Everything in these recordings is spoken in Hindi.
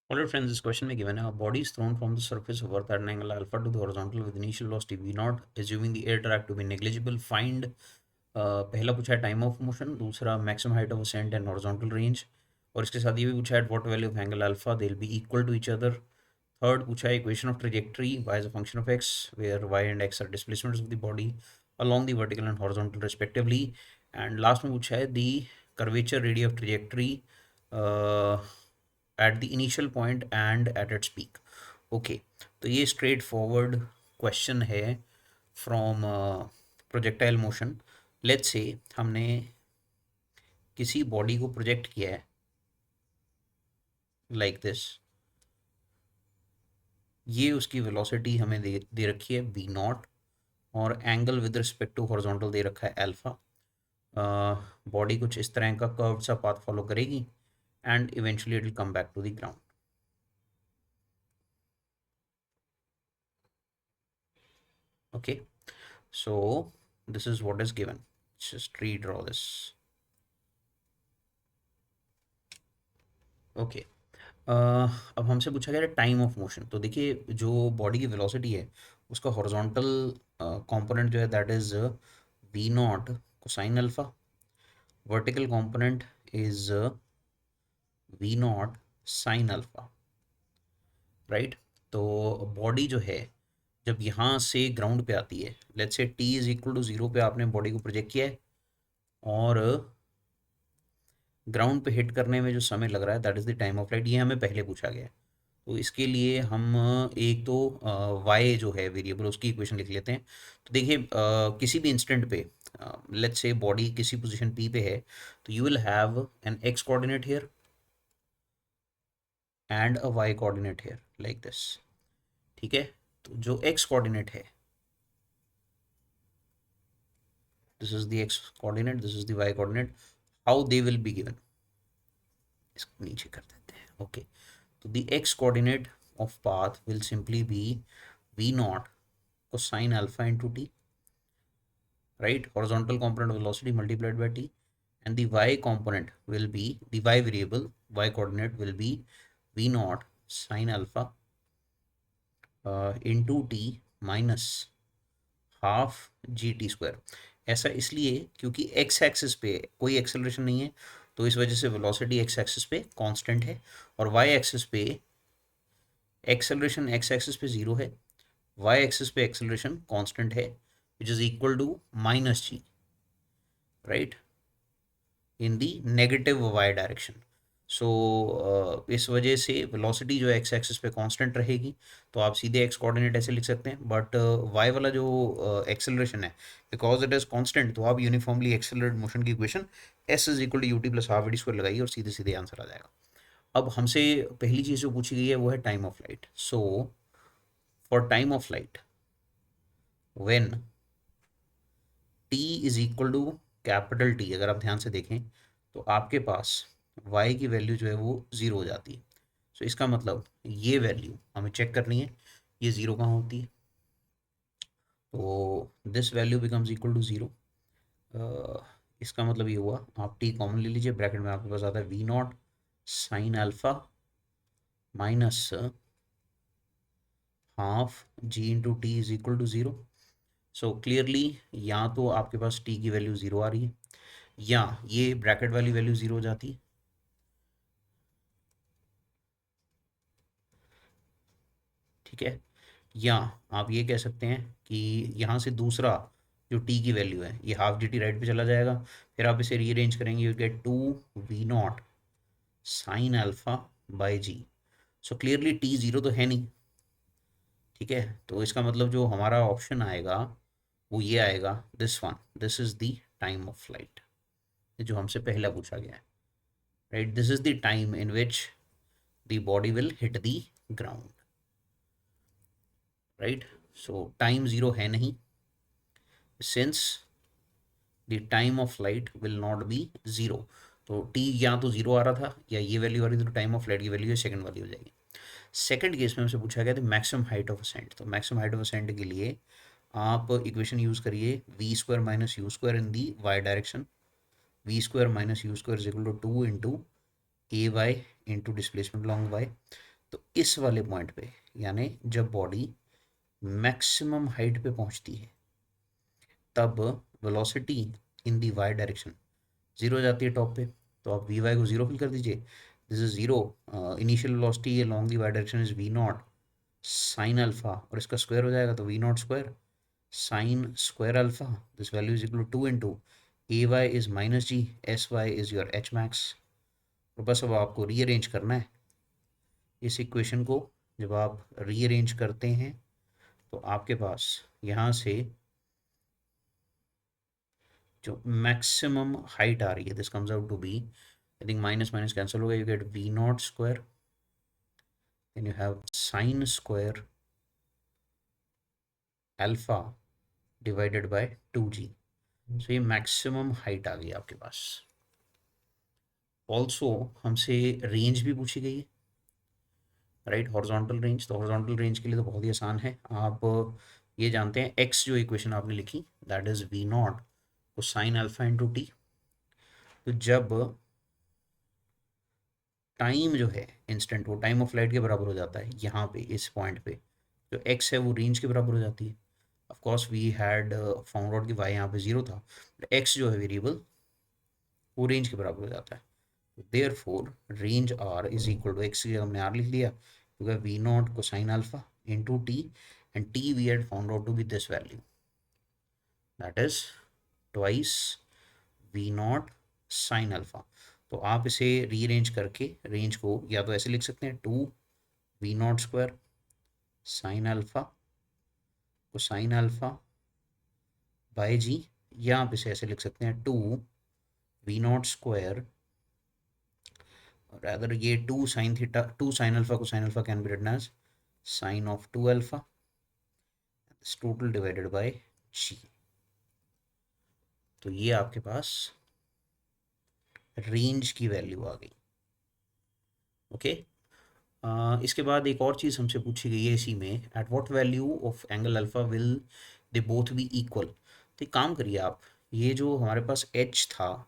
Alright friends, this question may given a body is thrown from the surface of Earth at an angle alpha to the horizontal with initial velocity v naught, assuming the air track to be negligible. Find पहला पूछा है टाइम ऑफ मोशन, दूसरा maximum height of ascent and horizontal range, और इसके साथ ये भी पूछा है what value of angle alpha they will be equal to each other. Third पूछा है equation of trajectory y is a function of x where y and x are displacements of the body along the vertical and horizontal respectively. And last में पूछा है the curvature radii of trajectory uh, at the initial point and at its peak. Okay, तो ये स्ट्रेट फॉरवर्ड क्वेश्चन है from projectile motion. Let's say हमने किसी बॉडी को प्रोजेक्ट किया है लाइक दिस. ये उसकी वेलोसिटी हमें दे रखी है v नॉट, और angle with respect to horizontal दे रखा है अल्फा. बॉडी कुछ इस तरह का कर्व सा पाथ फॉलो करेगी and eventually it will come back to the ground. Okay, so this is what is given. Just redraw this. Okay. अब हमसे पूछा गया है टाइम ऑफ मोशन. तो देखिए, जो बॉडी की वेलोसिटी है उसका हॉरिजॉन्टल कंपोनेंट जो है that is v not cosine alpha. Vertical component is v nought sine alpha. Right. तो बॉडी जो है जब यहाँ से ग्राउंड पे आती है, let's say t is equal to 0 पे आपने बॉडी को प्रोजेक्ट किया है, और ग्राउंड पे हिट करने में जो समय लग रहा है that is the time of flight. ये हमें पहले पूछा गया है. तो इसके लिए हम एक तो वाई जो है वेरिएबल उसकी इक्वेशन लिख लेते हैं. तो देखिए, किसी भी इंस्टेंट पे लेट्स से बॉडी किसी पोजीशन पी पे है, तो you will have an x coordinate here and a y coordinate here like this. ठीक है. तो जो एक्स कोऑर्डिनेट है, this is the x coordinate, this is the y coordinate. How they will be given, इसको नीचे कर देते हैं. Okay. So the x coordinate of path will simply be v naught cosine alpha into t, right? Horizontal component of velocity multiplied by t, and the y component will be the y variable, y coordinate will be v naught sine alpha into t minus half G T square. ऐसा इसलिए क्योंकि एक्स एक्सिस पे कोई एक्सेलरेशन नहीं है, तो इस वजह से वेलोसिटी एक्स एक्सिस पे कांस्टेंट है, और वाई एक्सिस पे एक्सेलरेशन एक्स एक्सिस पे ज़ीरो है, वाई एक्सिस पे एक्सेलरेशन कांस्टेंट है which is equal to minus g, right, in the negative y direction. So इस वजह से वेलोसिटी जो है एक्स एक्सिस पे कांस्टेंट रहेगी. तो आप सीधे एक्स कोऑर्डिनेट ऐसे लिख सकते हैं, बट वाई वाला जो एक्सेलरेशन है, बिकॉज इट इज़ कांस्टेंट, तो आप यूनिफॉर्मली एक्सेलरेटेड मोशन की equation s is equal to u t plus half d square लगाइए और सीधे सीधे आंसर आ जाएगा. अब हमसे पहली चीज़ जो पूछी गई है वो है time of flight. So for time of flight when t is equal to capital T, अगर आप ध्यान से देखें तो आपके पास y की वैल्यू जो है वो ज़ीरो हो जाती है. सो इसका मतलब ये वैल्यू हमें चेक करनी है, ये ज़ीरो कहाँ होती है. तो this value becomes equal to zero. इसका मतलब ये हुआ, आप t कॉमन ले लीजिए, ब्रैकेट में आपके पास आता है v nought sine alpha minus half g into t is equal to zero. So clearly या तो आपके पास t की वैल्यू ज़ीरो आ रही है, या ये ब्रैकेट वाली वैल्यू ज़ीरो हो जाती है. ठीक है. या आप ये कह सकते हैं कि यहाँ से दूसरा जो t की वैल्यू है ये हाफ जी टी राइट पे चला जाएगा, फिर आप इसे रीअरेंज करेंगे, you get two v nought sine alpha by g. So clearly t zero तो है नहीं. ठीक है. तो इसका मतलब जो हमारा ऑप्शन आएगा वो ये आएगा, this one, this is the time of flight, जो हमसे पहला पूछा गया है. Right. This is the time in which the body will hit the ground. Right. So time zero है नहीं, since the time of light will not be zero. तो टी या तो ज़ीरो आ रहा था या ये वैल्यू आ रही थी, तो टाइम ऑफ लाइट की वैल्यू सेकंड वाली हो जाएगी. सेकंड केस में हमसे पूछा गया था मैक्सिमम हाइट ऑफ असेंट. तो मैक्सिमम हाइट ऑफ असेंट के लिए आप इक्वेशन यूज़ करिए v square minus u square in the y direction. V square minus u square is equal to two into a y into displacement along y. तो इस वाले पॉइंट पे, यानी जब बॉडी मैक्सिमम हाइट पे पहुंचती है, तब velocity in the y direction zero जाती है टॉप पे। तो आप वी वाई को जीरो फिल कर दीजिए, this is zero. Initial velocity along the y direction is v nought sine alpha, और इसका स्क्वायर हो जाएगा तो v not square sine square alpha, this value is equal to into a y is minus g, s y is your h max. तो बस अब आपको रीअरेंज करना है इस इक्वेशन को। जब आप रीअरेंज करते हैं तो आपके पास यहाँ से जो मैक्सिमम हाइट आ रही है, this comes out to be, I think minus minus cancel हो गया, you get v not square, then you have sine square alpha divided by 2g। सो ये मैक्सिमम हाइट आ गई आपके पास। ऑल्सो हमसे रेंज भी पूछी गई है, राइट, हॉरिजॉन्टल रेंज। तो हॉरिजॉन्टल रेंज के लिए तो बहुत ही आसान है, आप ये जानते हैं एक्स जो इक्वेशन आपने लिखी that is v not cosine alpha into t. तो जब टाइम जो है इंस्टेंट, वो टाइम ऑफ लाइट के बराबर हो जाता है यहाँ पे इस पॉइंट पे, जो एक्स है वो रेंज के बराबर हो जाती है। Of course we had found out कि वाई यहाँ पे जीरो था, बट एक्स जो है वेरिएबल वो रेंज के बराबर हो जाता है। Therefore range R is equal to, x की जगह हमने आर लिख लिया, क्योंकि v not cosine alpha into t, and t we had found out to be this value, that is twice v nought sine alpha. तो आप इसे रीअरेंज करके रेंज को या तो ऐसे लिख सकते हैं, two v not square sine alpha cosine alpha by g, या आप इसे ऐसे लिख सकते हैं, two v not square, rather ये two sine theta, two sine alpha cosine alpha can be written as sine of two alpha total divided by g. तो ये आपके पास रेंज की वैल्यू आ गई। ओके, इसके बाद एक और चीज़ हमसे पूछी गई है इसी में, at what value of angle alpha will they both be equal. तो एक काम करिए आप, ये जो हमारे पास एच था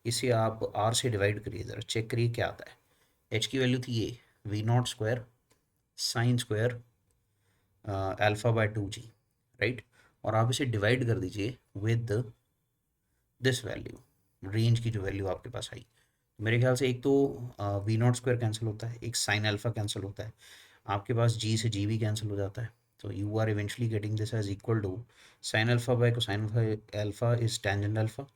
इसे आप आर से डिवाइड करिए, ज़रा चेक करिए क्या आता है। एच की वैल्यू थी ये v not square sine square alpha by two g, right, और आप इसे डिवाइड कर दीजिए विद दिस वैल्यू, रेंज की जो वैल्यू आपके पास आई। मेरे ख्याल से एक तो वी नॉट स्क्वायर कैंसिल होता है, एक साइन अल्फा कैंसिल होता है, आपके पास जी से जी भी कैंसिल हो जाता है। तो you are eventually getting this as equal to sine alpha by cosine alpha is tangent alpha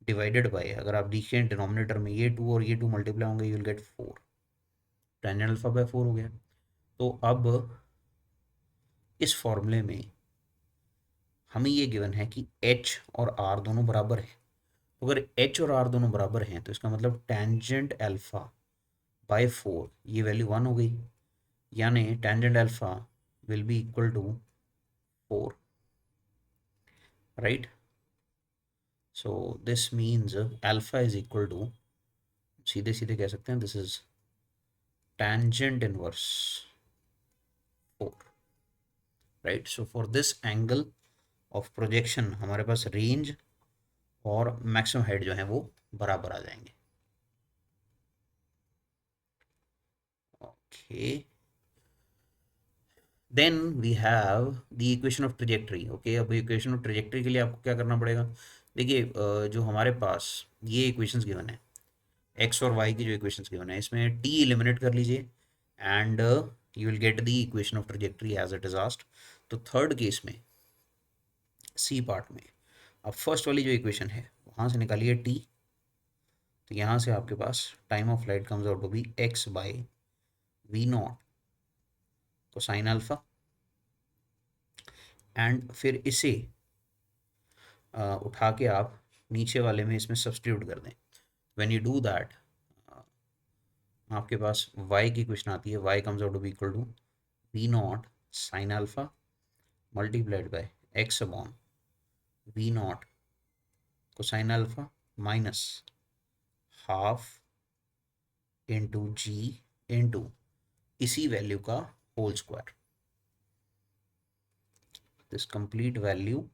divided by, अगर आप देखिए डिनोमिनेटर में ये टू और ये टू मल्टीप्लाई होंगे, you will get four, tangent alpha by four हो गया। तो अब इस फॉर्मूले में हमें ये गिवन है कि एच और आर दोनों बराबर है। तो अगर एच और आर दोनों बराबर हैं तो इसका मतलब टेंजेंट अल्फा बाय फोर, ये वैल्यू वन हो गई, यानी tangent alpha will be equal to four, right. So this means alpha is equal to, सीधे सीधे कह सकते हैं, this is tangent inverse four, right. So for this angle of projection हमारे पास रेंज और मैक्सिमम हाइट जो है वो बराबर आ जाएंगे। Okay, then we have the equation of trajectory. Okay, अब इक्वेशन ऑफ ट्रेजेक्ट्री के लिए आपको क्या करना पड़ेगा, देखिए जो हमारे पास ये इक्वेशंस गिवन है, एक्स और वाई की जो इक्वेशंस गिवन है, इसमें टी एलिमिनेट कर लीजिए and you will get the equation of trajectory as it is asked. तो थर्ड केस में सी पार्ट में अब फर्स्ट वाली जो इक्वेशन है वहाँ से निकालिए टी, तो यहाँ से आपके पास time of flight comes out to be x by v not cosine alpha, and फिर इसे उठा के आप नीचे वाले में इसमें सब्सटीट्यूट कर दें। व्हेन यू डू दैट आपके पास y की इक्वेशन आती है, y comes out to be equal to v nought sine alpha multiplied by x upon v not cosine alpha minus half into g into इसी वैल्यू का whole square, this complete value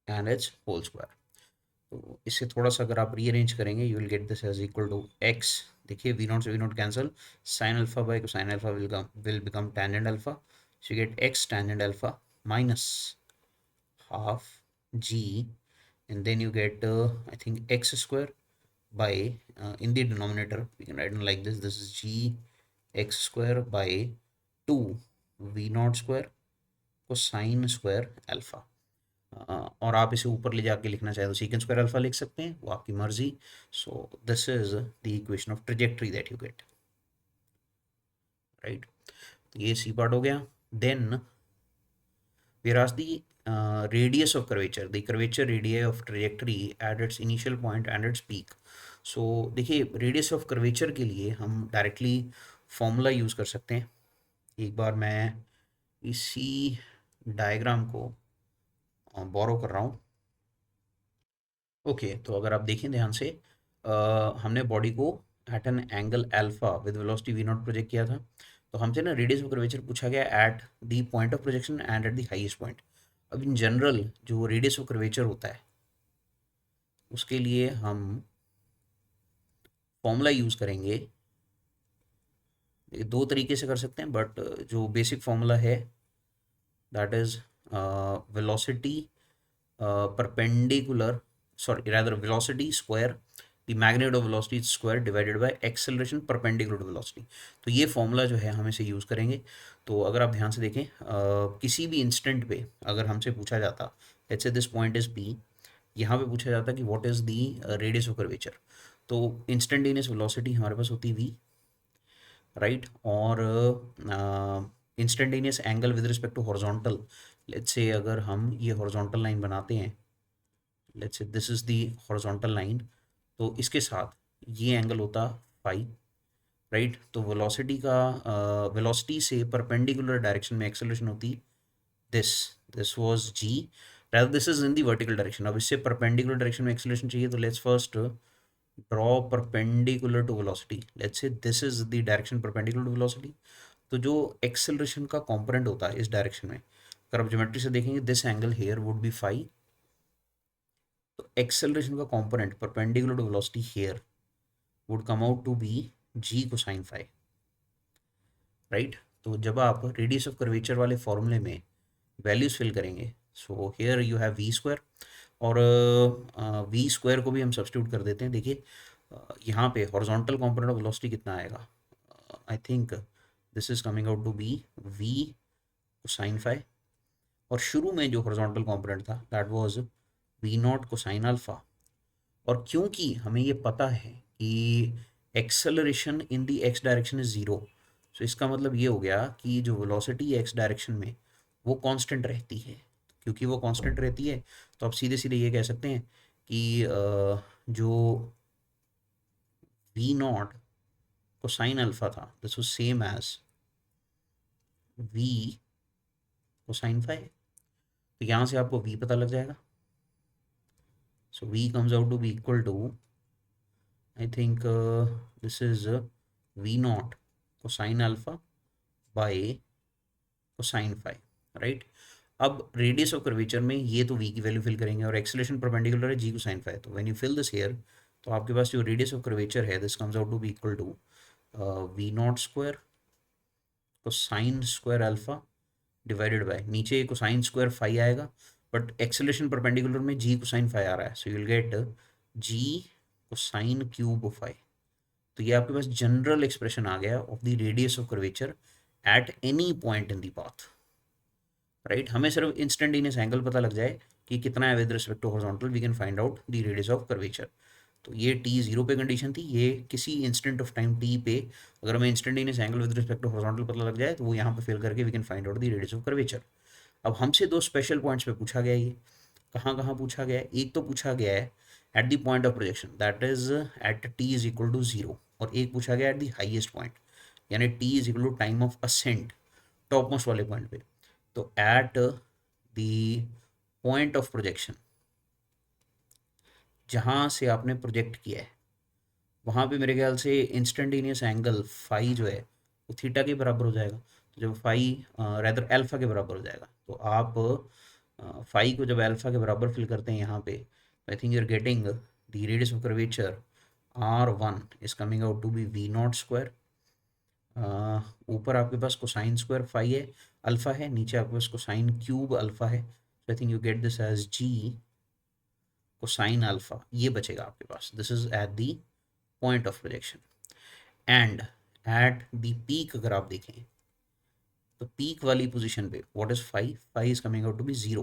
and its whole square. तो इससे थोड़ा सा अगर आप रीअरेंज करेंगे you will get this as equal to x. देखिए वी नॉट से v nought cancel, sine alpha by cosine alpha will become tangent alpha, so you get x tangent alpha minus half g, and then you get I think x square by in the denominator we can write it like this is g x square by 2 v naught square cosine square alpha। और आप इसे ऊपर ले जाके लिखना चाहे तो secant square alpha लिख सकते हैं, वो आपकी मर्जी। So this is the equation of trajectory that you get, right. ये सी पार्ट हो गया। Then whereas the radius of curvature, the curvature radii of trajectory at its initial point and its peak। so देखिए रेडियस ऑफ कर्वेचर के लिए हम डायरेक्टली फॉर्मूला यूज़ कर सकते हैं। एक बार मैं इसी डायग्राम को बोरो कर रहा हूँ। ओके तो अगर आप देखें ध्यान से हमने बॉडी को at an angle alpha with velocity v nought project किया था। तो हमसे ना रेडियस ऑफ कर्वेचर पूछा गया at the point of projection and at the highest point. अब इन जनरल जो रेडियस ऑफ कर्वेचर होता है उसके लिए हम फॉर्मूला यूज़ करेंगे। ये दो तरीके से कर सकते हैं बट जो बेसिक फॉर्मूला है that is velocity perpendicular, sorry rather velocity square the magnitude of velocity square divided by acceleration perpendicular to velocity। तो ये फॉर्मूला जो है हम इसे यूज़ करेंगे। तो अगर आप ध्यान से देखें किसी भी इंस्टेंट पे अगर हमसे पूछा जाता let's say this point is P, यहाँ पे पूछा जाता कि what is the radius of curvature, तो इंस्टेंटेनियस वेलोसिटी हमारे पास होती वी, राइट। और instantaneous angle with respect to horizontal, let's say अगर हम ये हॉरिजॉन्टल लाइन बनाते हैं, let's say this is the horizontal line, तो इसके साथ ये एंगल होता फाई, राइट। तो वेलोसिटी का वेलोसिटी से परपेंडिकुलर डायरेक्शन में एक्सेलरेशन होती this this was g, rather this is in the vertical direction. अब इससे परपेंडिकुलर डायरेक्शन में एक्सेलरेशन चाहिए तो let's first draw perpendicular to velocity, let's say this is the direction perpendicular to velocity. तो जो एक्सेलरेशन का कंपोनेंट होता है इस डायरेक्शन में, अगर आप ज्योमेट्री से देखेंगे this angle here would be phi, तो एक्सेलरेशन का component perpendicular to velocity here would come out to be g cosine phi, right. तो जब आप रेडियस ऑफ कर्वेचर वाले फॉर्मूले में वैल्यूज फिल करेंगे, so here you have v square, और वी स्क्वायर को भी हम सब्स्टिट्यूट कर देते हैं। देखिए यहाँ पे हॉरिजॉन्टल कंपोनेंट ऑफ वेलोसिटी कितना आएगा, I think this is coming out to be v cosine phi, और शुरू में जो हॉरिजॉन्टल कंपोनेंट था that was v not cosine alpha. और क्योंकि हमें ये पता है कि acceleration in the x direction is zero, so इसका मतलब ये हो गया कि जो वेलोसिटी एक्स डायरेक्शन में वो कांस्टेंट रहती है। क्योंकि वो कांस्टेंट रहती है तो आप सीधे सीधे ये कह सकते हैं कि जो वी नॉट कोसाइन अल्फा था this was same as v cosine phi. तो यहाँ से आपको वी पता लग जाएगा। So v comes out to be equal to I think this is V naught cosine alpha by cosine phi, right. अब रेडियस ऑफ कर्वेचर में ये तो v की वैल्यू फिल करेंगे और एक्सेलरेशन परपेंडिकुलर है g कोसाइन फाई, तो when you fill this here तो आपके पास जो रेडियस ऑफ कर्वेचर है this comes out to be equal to v not square cosine square alpha divided by, नीचे कोसाइन स्क्वायर फाई आएगा बट एक्सेलरेशन परपेंडिकुलर में g कोसाइन फाई आ रहा है, so you will get g cosine cube phi. तो ये आपके पास जनरल एक्सप्रेशन आ गया of the radius of curvature at any point in the path, right. हमें सिर्फ इंस्टेंटेनियस एंगल पता लग जाए कि कितना है with respect to horizontal, we can find out the radius of curvature. तो ये टी जीरो पे कंडीशन थी, ये किसी इंस्टेंट ऑफ टाइम टी पे अगर हमें instantaneous angle with respect to horizontal पता लग जाए तो वो यहाँ पे फिल करके we can find out the radius of curvature. अब हमसे दो स्पेशल पॉइंट्स पे पूछा गया, ये कहाँ कहाँ पूछा गया है, एक तो पूछा गया है at the point of projection that is at t is equal to zero, और एक पूछा गया एट द हाईएस्ट पॉइंट यानी t is equal to time of ascent top most वाले पॉइंट पे। तो at the point of projection जहाँ से आपने प्रोजेक्ट किया है वहाँ पे मेरे ख्याल से इंस्टेंटेनियस एंगल फाई जो है वो थीटा के बराबर हो जाएगा। तो जब फाई रेदर अल्फा के बराबर हो जाएगा तो आप फाई को जब अल्फा के बराबर फिल करते हैं यहाँ पे I think you're getting the radius of curvature R1 is coming out to be V not square. ऊपर आपके पास कोसाइन स्क्वायर फाई है, अल्फा है, नीचे आपके पास कोसाइन क्यूब अल्फा है. So I think you get this as g cosine alpha. ये बचेगा आपके पास. This is at the point of projection. And at the peak अगर आप देखें तो पीक वाली पोजीशन पे what is phi, phi is coming out to be zero.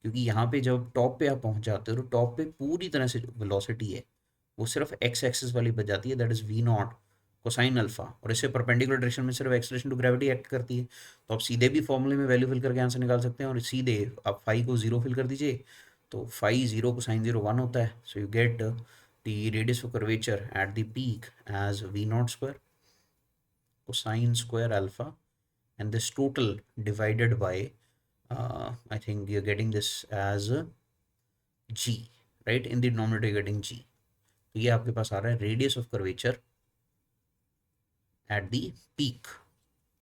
क्योंकि यहाँ पे जब टॉप पे आप पहुंच जाते हो तो टॉप पे पूरी तरह से जो वेलोसिटी है वो सिर्फ एक्स एक्सिस वाली बच जाती है, that is v not cosine alpha. और इससे परपेंडिकुलर डायरेक्शन में सिर्फ एक्सलेशन टू ग्रेविटी एक्ट करती है. तो आप सीधे भी फॉर्मूले में वैल्यू फिल करके आंसर निकाल सकते हैं, और सीधे आप फाई को जीरो फिल कर दीजिए तो phi zero cosine zero one होता है. So you get the radius of curvature at the peak as v not square cosine square alpha, and this total divided by I think you're getting this as g, right? In the denominator you're getting g. तो ये आपके पास आ रहा है radius of curvature at the peak.